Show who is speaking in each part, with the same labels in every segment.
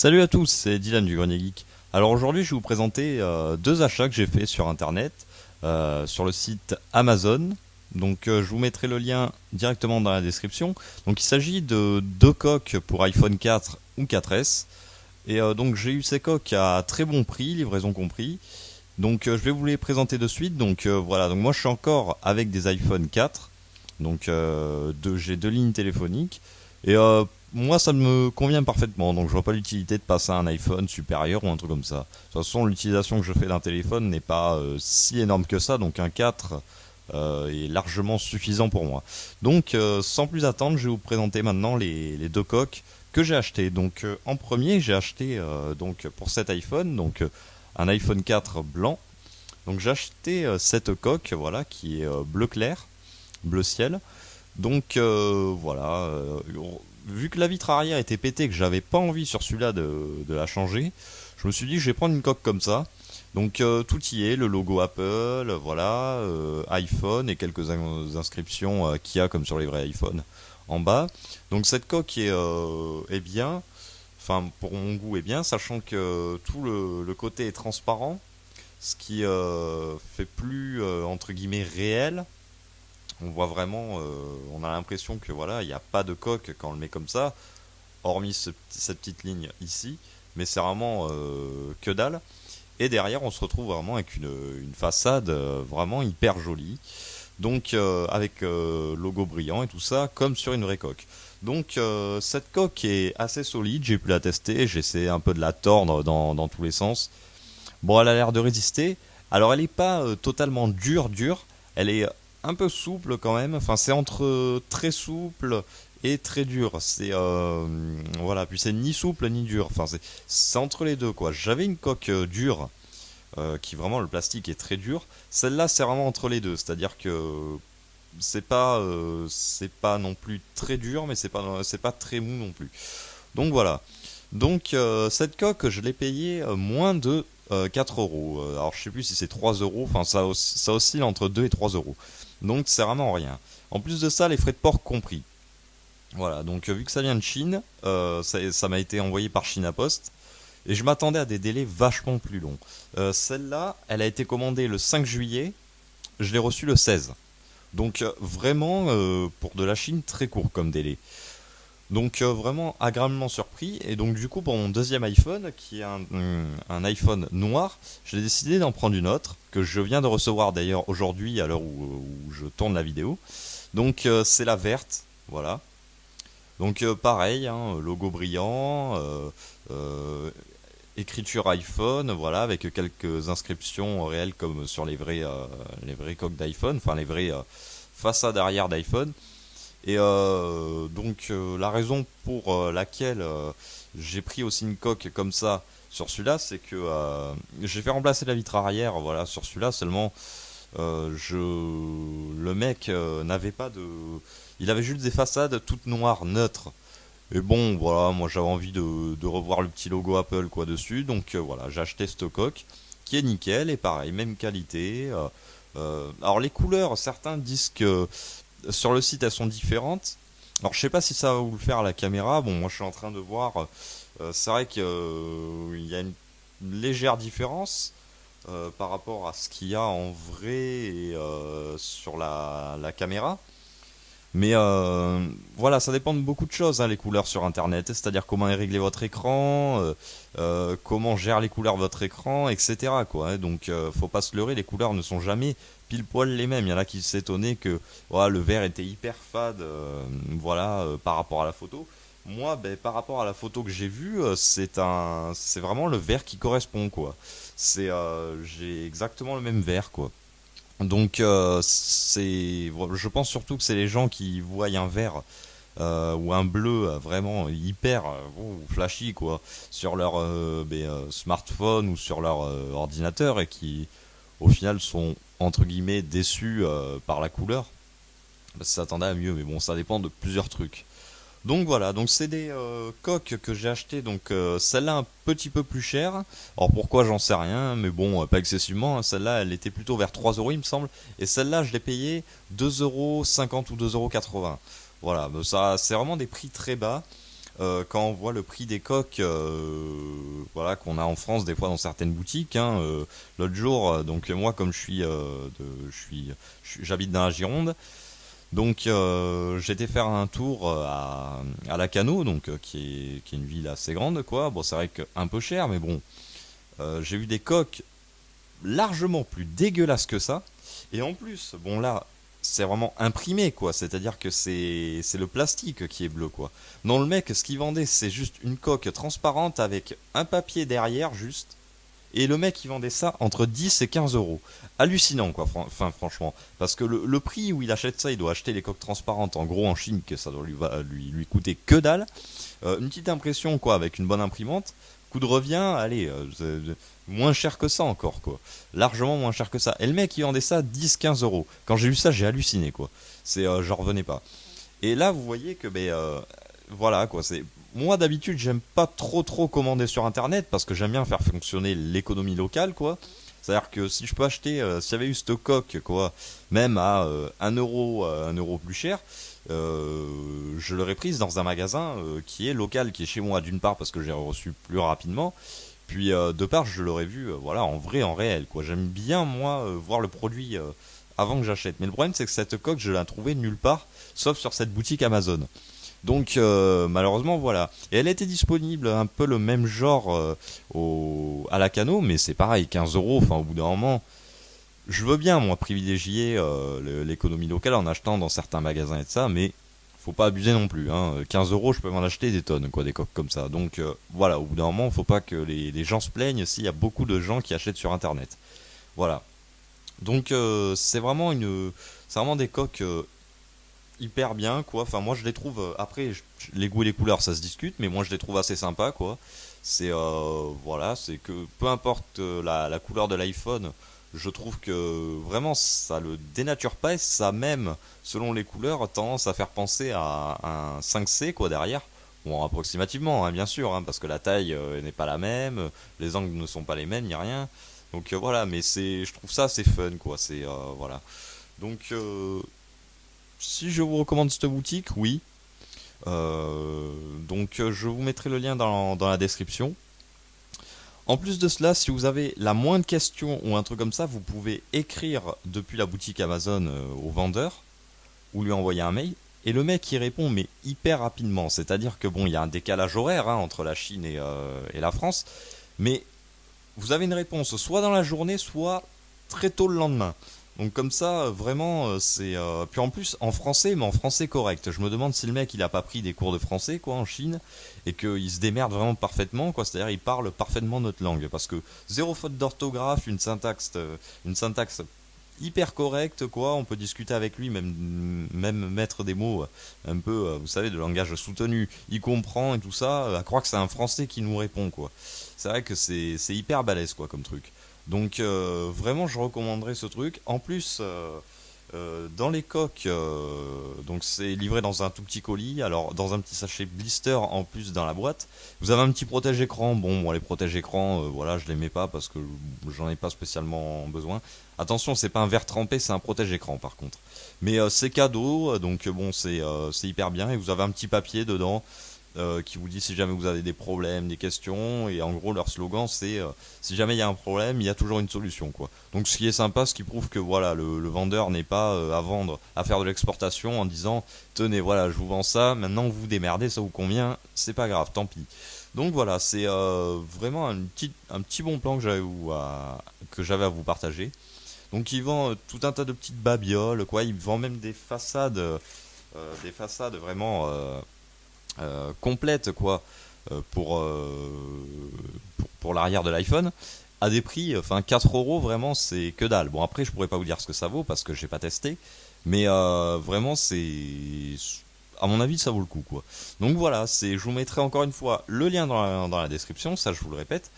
Speaker 1: Salut à tous, c'est Dylan du Grenier Geek. Alors aujourd'hui, je vais vous présenter deux achats que j'ai fait sur internet, sur le site Amazon. Donc je vous mettrai le lien directement dans la description. Donc il s'agit de deux coques pour iPhone 4 ou 4S. Et donc j'ai eu ces coques à très bon prix, livraison compris. Donc je vais vous les présenter de suite. Donc voilà, donc moi je suis encore avec des iPhone 4. Donc j'ai deux lignes téléphoniques. Et moi ça me convient parfaitement. Donc je vois pas l'utilité de passer à un iPhone supérieur ou un truc comme ça. De toute façon l'utilisation que je fais d'un téléphone n'est pas si énorme que ça. Donc un 4 est largement suffisant pour moi. Donc sans plus attendre, je vais vous présenter maintenant les deux coques que j'ai achetées. Donc en premier j'ai acheté donc pour cet iPhone un iPhone 4 blanc. Donc j'ai acheté cette coque voilà qui est bleu clair, bleu ciel. Donc voilà, vu que la vitre arrière était pétée, que j'avais pas envie sur celui-là de la changer, je me suis dit je vais prendre une coque comme ça. Donc tout y est, le logo Apple, voilà, iPhone et quelques inscriptions qu'il y a comme sur les vrais iPhones en bas. Donc cette coque est bien, enfin pour mon goût est bien, sachant que tout le côté est transparent, ce qui fait plus entre guillemets réel. On voit vraiment, on a l'impression que voilà, il n'y a pas de coque quand on le met comme ça, hormis cette petite ligne ici, mais c'est vraiment que dalle. Et derrière, on se retrouve vraiment avec une façade vraiment hyper jolie, donc avec logo brillant et tout ça, comme sur une vraie coque. Donc cette coque est assez solide, j'ai pu la tester, j'ai essayé un peu de la tordre dans tous les sens. Bon, elle a l'air de résister. Alors elle n'est pas totalement dure, elle est un peu souple quand même. Enfin, c'est entre très souple et très dur. C'est voilà, puis c'est ni souple ni dur. Enfin, c'est entre les deux quoi. J'avais une coque dure qui vraiment le plastique est très dur. Celle-là, c'est vraiment entre les deux. C'est-à-dire que c'est pas non plus très dur, mais c'est pas très mou non plus. Donc voilà. Donc cette coque, je l'ai payée moins de 4 euros. Alors je sais plus si c'est 3 euros, enfin ça oscille entre 2 et 3 euros. Donc c'est vraiment rien. En plus de ça, les frais de port compris. Voilà, donc vu que ça vient de Chine, ça m'a été envoyé par China Post, et je m'attendais à des délais vachement plus longs. Celle-là, elle a été commandée le 5 juillet, je l'ai reçue le 16. Donc vraiment, pour de la Chine, très court comme délai. Donc vraiment agréablement surpris. Et donc du coup pour mon deuxième iPhone, qui est un iPhone noir, j'ai décidé d'en prendre une autre, que je viens de recevoir d'ailleurs aujourd'hui à l'heure où je tourne la vidéo. Donc c'est la verte, voilà. Donc pareil, hein, logo brillant, écriture iPhone, voilà, avec quelques inscriptions réelles comme sur les vrais coques d'iPhone, enfin les vraies façades arrière d'iPhone. Et donc la raison pour laquelle j'ai pris aussi une coque comme ça sur celui-là, c'est que j'ai fait remplacer la vitre arrière, voilà, sur celui-là seulement. Le mec n'avait pas de, il avait juste des façades toutes noires, neutres. Et bon, voilà, moi j'avais envie de revoir le petit logo Apple quoi dessus, donc voilà, j'ai acheté cette coque qui est nickel et pareil, même qualité. Alors les couleurs, certains disent que sur le site elles sont différentes. Alors je sais pas si ça va vous le faire à la caméra. Bon, moi je suis en train de voir. C'est vrai qu'il y a une légère différence par rapport à ce qu'il y a en vrai et sur la caméra. Mais voilà, ça dépend de beaucoup de choses, hein, les couleurs sur internet, c'est-à-dire comment est réglé votre écran, comment gère les couleurs votre écran, etc. quoi, hein. Donc faut pas se leurrer, les couleurs ne sont jamais pile poil les mêmes. Il y en a qui s'étonnaient que voilà, le vert était hyper fade voilà, par rapport à la photo. Moi, ben, par rapport à la photo que j'ai vue, c'est vraiment le vert qui correspond quoi. J'ai exactement le même vert quoi. Donc je pense surtout que c'est les gens qui voient un vert ou un bleu vraiment hyper flashy quoi sur leur smartphone ou sur leur ordinateur et qui au final sont entre guillemets déçus par la couleur. Parce qu'ils s'attendaient à mieux, mais bon ça dépend de plusieurs trucs. Donc voilà, donc c'est des coques que j'ai achetées, donc celle-là un petit peu plus chère. Alors pourquoi j'en sais rien, mais bon, pas excessivement, hein. Celle-là elle était plutôt vers 3 euros il me semble, et celle-là je l'ai payée 2,50 € ou 2,80 €. Voilà, bah, ça c'est vraiment des prix très bas. quand on voit le prix des coques, voilà, qu'on a en France des fois dans certaines boutiques, hein, l'autre jour, donc moi comme j'habite dans la Gironde, donc j'étais faire un tour à Lacanau, donc qui est une ville assez grande, quoi. Bon, c'est vrai que un peu cher, mais bon, j'ai vu des coques largement plus dégueulasses que ça. Et en plus, bon là, c'est vraiment imprimé, quoi. C'est-à-dire que c'est le plastique qui est bleu, quoi. Non, le mec, ce qu'il vendait, c'est juste une coque transparente avec un papier derrière, juste. Et le mec, il vendait ça entre 10 et 15 euros. Hallucinant, quoi, enfin, franchement. Parce que le prix où il achète ça, il doit acheter les coques transparentes, en gros en Chine, que ça doit lui coûter que dalle. Une petite impression, quoi, avec une bonne imprimante. Coût de revient, allez, moins cher que ça encore, quoi. Largement moins cher que ça. Et le mec, il vendait ça 10-15 euros. Quand j'ai vu ça, j'ai halluciné, quoi. J'en revenais pas. Et là, vous voyez que, voilà, quoi, c'est. Moi, d'habitude, j'aime pas trop commander sur internet parce que j'aime bien faire fonctionner l'économie locale, quoi. C'est-à-dire que si je peux acheter, s'il y avait eu cette coque, quoi, même à 1 euro plus cher, je l'aurais prise dans un magasin qui est local, qui est chez moi, d'une part parce que j'ai reçu plus rapidement, puis de part je l'aurais vu, voilà, en vrai, en réel, quoi. J'aime bien, moi, voir le produit avant que j'achète. Mais le problème, c'est que cette coque, je l'ai trouvée nulle part, sauf sur cette boutique Amazon. Donc malheureusement voilà. Et elle était disponible un peu le même genre à la Cano, mais c'est pareil, 15 euros. Enfin au bout d'un moment, je veux bien moi privilégier l'économie locale en achetant dans certains magasins et de ça, mais faut pas abuser non plus. Hein. 15 euros, je peux m'en acheter des tonnes, quoi, des coques comme ça. Donc voilà, au bout d'un moment, faut pas que les gens se plaignent s'il y a beaucoup de gens qui achètent sur Internet. Voilà. Donc c'est vraiment des coques hyper bien, quoi. Enfin moi je les trouve, après les goûts et les couleurs ça se discute, mais moi je les trouve assez sympas, quoi. Voilà, c'est que peu importe la couleur de l'iPhone, je trouve que vraiment ça le dénature pas, et ça même selon les couleurs tendance à faire penser à un 5C, quoi, derrière. Bon, approximativement, hein, bien sûr, hein, parce que la taille n'est pas la même, les angles ne sont pas les mêmes, ni rien. Donc voilà, mais je trouve ça assez fun, quoi. Voilà. Donc si je vous recommande cette boutique, oui. Donc je vous mettrai le lien dans la description. En plus de cela, si vous avez la moindre question ou un truc comme ça, vous pouvez écrire depuis la boutique Amazon au vendeur ou lui envoyer un mail. Et le mec y répond, mais hyper rapidement. C'est-à-dire que bon, il y a un décalage horaire, hein, entre la Chine et la France. Mais vous avez une réponse soit dans la journée, soit très tôt le lendemain. Donc comme ça, vraiment, c'est. Puis en plus, en français, mais en français correct. Je me demande si le mec, il a pas pris des cours de français, quoi, en Chine, et qu'il se démerde vraiment parfaitement, quoi. C'est-à-dire, il parle parfaitement notre langue, parce que zéro faute d'orthographe, une syntaxe hyper correcte, quoi. On peut discuter avec lui, même mettre des mots un peu, vous savez, de langage soutenu. Il comprend et tout ça. À croire que c'est un français qui nous répond, quoi. C'est vrai que c'est hyper balèze, quoi, comme truc. Donc vraiment, je recommanderais ce truc. En plus, dans les coques, donc c'est livré dans un tout petit colis, alors dans un petit sachet blister en plus dans la boîte. Vous avez un petit protège-écran. Bon, moi les protège-écrans, voilà, je les mets pas parce que j'en ai pas spécialement besoin. Attention, c'est pas un verre trempé, c'est un protège-écran par contre. Mais c'est cadeau, donc bon, c'est hyper bien. Et vous avez un petit papier dedans qui vous dit si jamais vous avez des problèmes, des questions, et en gros leur slogan c'est si jamais il y a un problème, il y a toujours une solution, quoi. Donc ce qui est sympa, ce qui prouve que voilà, le vendeur n'est pas à vendre, à faire de l'exportation en disant tenez voilà, je vous vends ça, maintenant vous vous démerdez, ça vous convient, c'est pas grave, tant pis. Donc voilà, c'est vraiment un petit bon plan que j'avais à vous partager. Donc il vend tout un tas de petites babioles, quoi. Il vend même des façades vraiment complète, quoi, pour l'arrière de l'iPhone à des prix, enfin 4 euros, vraiment c'est que dalle. Bon, après je pourrais pas vous dire ce que ça vaut parce que j'ai pas testé, mais vraiment à mon avis ça vaut le coup, quoi. Donc voilà, je vous mettrai encore une fois le lien dans la description, ça je vous le répète.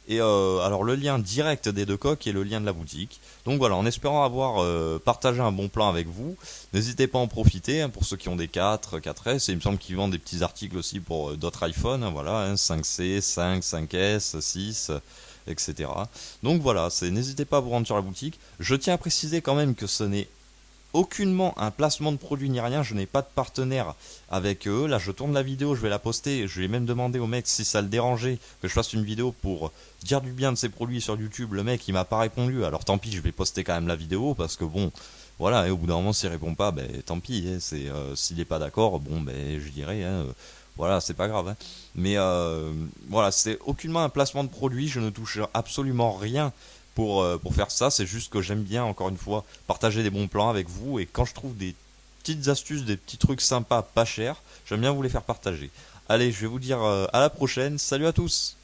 Speaker 1: Et alors le lien direct des deux coques et le lien de la boutique. Donc voilà, en espérant avoir partagé un bon plan avec vous, n'hésitez pas à en profiter, hein, pour ceux qui ont des 4S, et il me semble qu'ils vendent des petits articles aussi pour d'autres iPhones, hein, voilà, hein, 5C, 5, 5S, 6, etc. Donc voilà, n'hésitez pas à vous rendre sur la boutique. Je tiens à préciser quand même que ce n'est aucunement un placement de produit ni rien, je n'ai pas de partenaire avec eux. Là, je tourne la vidéo, je vais la poster. Je vais même demander au mec si ça le dérangeait que je fasse une vidéo pour dire du bien de ses produits sur YouTube. Le mec, il m'a pas répondu. Alors tant pis, je vais poster quand même la vidéo parce que bon, voilà. Et au bout d'un moment, s'il répond pas, ben tant pis. Hein, s'il est pas d'accord, bon, ben je dirais. Hein, voilà, c'est pas grave. Hein. Mais voilà, c'est aucunement un placement de produit. Je ne touche absolument rien pour faire ça. C'est juste que j'aime bien, encore une fois, partager des bons plans avec vous. Et quand je trouve des petites astuces, des petits trucs sympas, pas chers, j'aime bien vous les faire partager. Allez, je vais vous dire à la prochaine. Salut à tous!